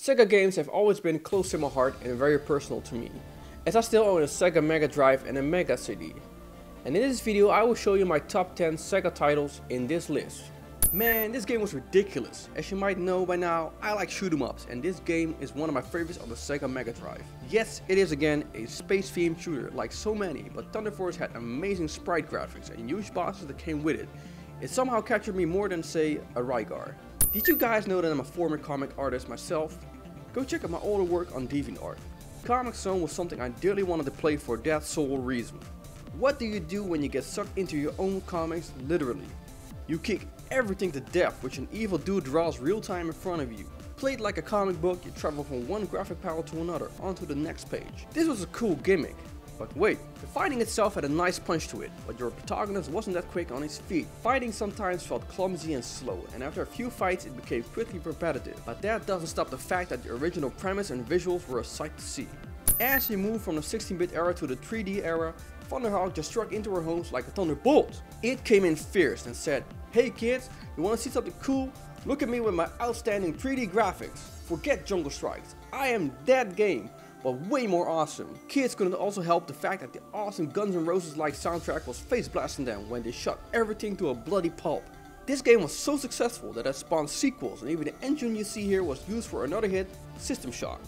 SEGA games have always been close to my heart and very personal to me, as I still own a SEGA Mega Drive and a Mega CD. And in this video I will show you my top 10 SEGA titles in this list. Man, this game was ridiculous. As you might know by now, I like shoot 'em ups, and this game is one of my favorites on the SEGA Mega Drive. Yes, it is again a space themed shooter like so many, but Thunder Force had amazing sprite graphics and huge bosses that came with it. It somehow captured me more than, say, a Rygar. Did you guys know that I'm a former comic artist myself? Go check out my older work on DeviantArt. Comic Zone was something I dearly wanted to play for that sole reason. What do you do when you get sucked into your own comics? Literally. You kick everything to death, which an evil dude draws real time in front of you. Played like a comic book, you travel from one graphic panel to another, onto the next page. This was a cool gimmick. But wait, the fighting itself had a nice punch to it, but your protagonist wasn't that quick on his feet. Fighting sometimes felt clumsy and slow, and after a few fights it became quickly repetitive. But that doesn't stop the fact that the original premise and visuals were a sight to see. As you move from the 16-bit era to the 3D era, Thunderhawk just struck into our homes like a thunderbolt. It came in fierce and said, "Hey kids, you wanna see something cool? Look at me with my outstanding 3D graphics. Forget Jungle Strikes, I am that game, but way more awesome." Kids couldn't also help the fact that the awesome Guns N' Roses like soundtrack was face blasting them when they shot everything to a bloody pulp. This game was so successful that it spawned sequels, and even the engine you see here was used for another hit, System Shock.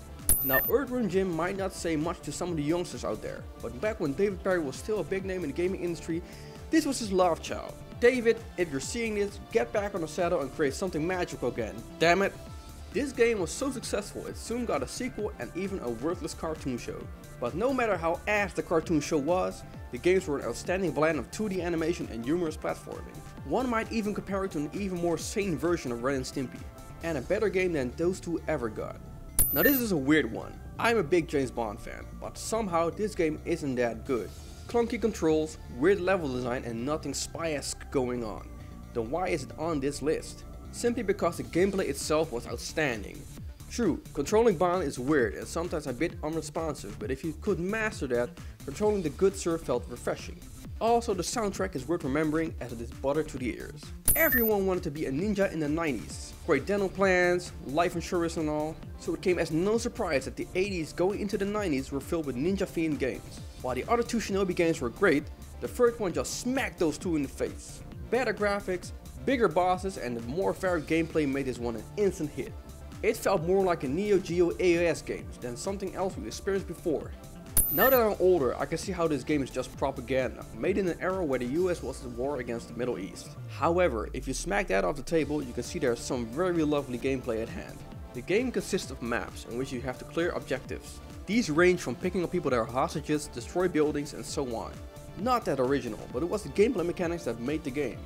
Now, Wordroom Jim might not say much to some of the youngsters out there, but back when David Perry was still a big name in the gaming industry, this was his love child. David, if you're seeing this, get back on the saddle and create something magical again, damn it. This game was so successful it soon got a sequel and even a worthless cartoon show. But no matter how ass the cartoon show was, the games were an outstanding blend of 2D animation and humorous platforming. One might even compare it to an even more sane version of Ren and Stimpy, and a better game than those two ever got. Now this is a weird one. I'm a big James Bond fan, but somehow this game isn't that good. Clunky controls, weird level design, and nothing spy-esque going on. Then why is it on this list? Simply because the gameplay itself was outstanding. True, controlling Bond is weird and sometimes a bit unresponsive, but if you could master that, controlling the good sir felt refreshing. Also, the soundtrack is worth remembering as it is butter to the ears. Everyone wanted to be a ninja in the 90s. Great dental plans, life insurance and all, so it came as no surprise that the 80s going into the 90s were filled with ninja themed games. While the other two Shinobi games were great, the third one just smacked those two in the face. Better graphics, bigger bosses, and the more varied gameplay made this one an instant hit. It felt more like a Neo Geo AOS game than something else we experienced before. Now that I'm older, I can see how this game is just propaganda, made in an era where the US was at war against the Middle East. However, if you smack that off the table, you can see there's some very lovely gameplay at hand. The game consists of maps in which you have to clear objectives. These range from picking up people that are hostages, destroy buildings, and so on. Not that original, but it was the gameplay mechanics that made the game.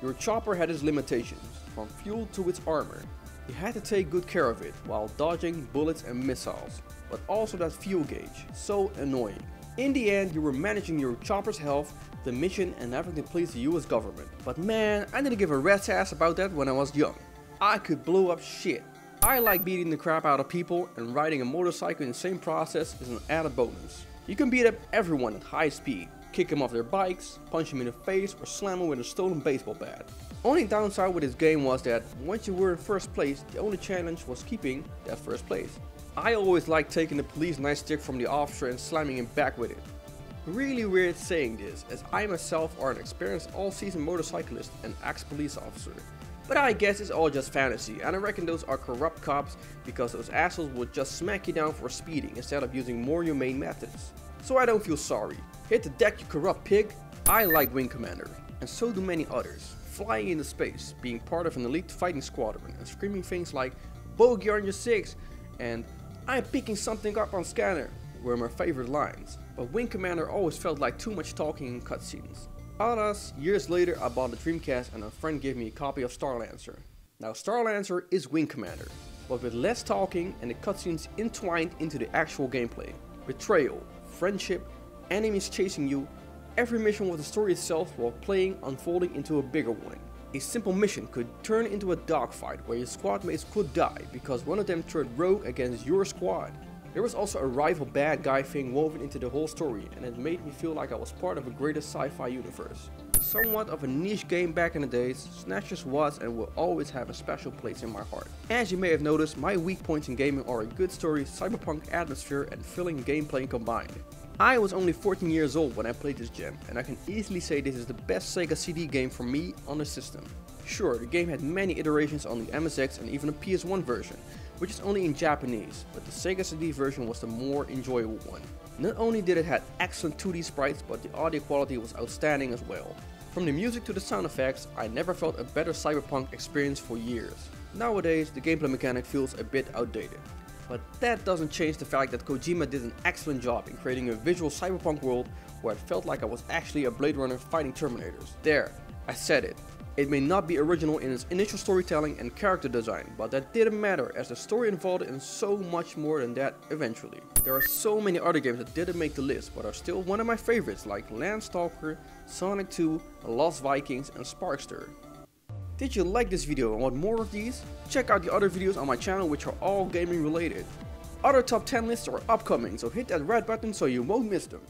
Your chopper had its limitations, from fuel to its armor. You had to take good care of it while dodging bullets and missiles, but also that fuel gauge, so annoying. In the end, you were managing your chopper's health, the mission, and having to please the US government. But man, I didn't give a rat's ass about that when I was young. I could blow up shit. I like beating the crap out of people, and riding a motorcycle in the same process is an added bonus. You can beat up everyone at high speed, kick them off their bikes, punch them in the face, or slam them with a stolen baseball bat. Only downside with this game was that once you were in first place, the only challenge was keeping that first place. I always liked taking the police nightstick from the officer and slamming him back with it. Really weird saying this, as I myself are an experienced all-season motorcyclist and ex-police officer. But I guess it's all just fantasy, and I reckon those are corrupt cops because those assholes would just smack you down for speeding instead of using more humane methods. So I don't feel sorry. Hit the deck, you corrupt pig. I like Wing Commander, and so do many others. Flying into space, being part of an elite fighting squadron, and screaming things like "Bogey on your 6" and "I'm picking something up on scanner" were my favorite lines. But Wing Commander always felt like too much talking in cutscenes. Alas, years later I bought the Dreamcast and a friend gave me a copy of Starlancer. Now Starlancer is Wing Commander, but with less talking and the cutscenes entwined into the actual gameplay. Betrayal, friendship, enemies chasing you, every mission with the story itself while playing unfolding into a bigger one. A simple mission could turn into a dogfight where your squad mates could die because one of them turned rogue against your squad. There was also a rival bad guy thing woven into the whole story, and it made me feel like I was part of a greater sci-fi universe. Somewhat of a niche game back in the days, Snatches was and will always have a special place in my heart. As you may have noticed, my weak points in gaming are a good story, cyberpunk atmosphere and thrilling gameplay combined. I was only 14 years old when I played this gem, and I can easily say this is the best Sega CD game for me on the system. Sure, the game had many iterations on the MSX and even a PS1 version, which is only in Japanese, but the Sega CD version was the more enjoyable one. Not only did it have excellent 2D sprites, but the audio quality was outstanding as well. From the music to the sound effects, I never felt a better cyberpunk experience for years. Nowadays, the gameplay mechanic feels a bit outdated. But that doesn't change the fact that Kojima did an excellent job in creating a visual cyberpunk world where it felt like I was actually a Blade Runner fighting Terminators. There, I said it. It may not be original in its initial storytelling and character design, but that didn't matter as the story involved in so much more than that eventually. There are so many other games that didn't make the list but are still one of my favorites, like Landstalker, Sonic 2, Lost Vikings and Sparkster. Did you like this video and want more of these? Check out the other videos on my channel which are all gaming related. Other top 10 lists are upcoming, so hit that red button so you won't miss them.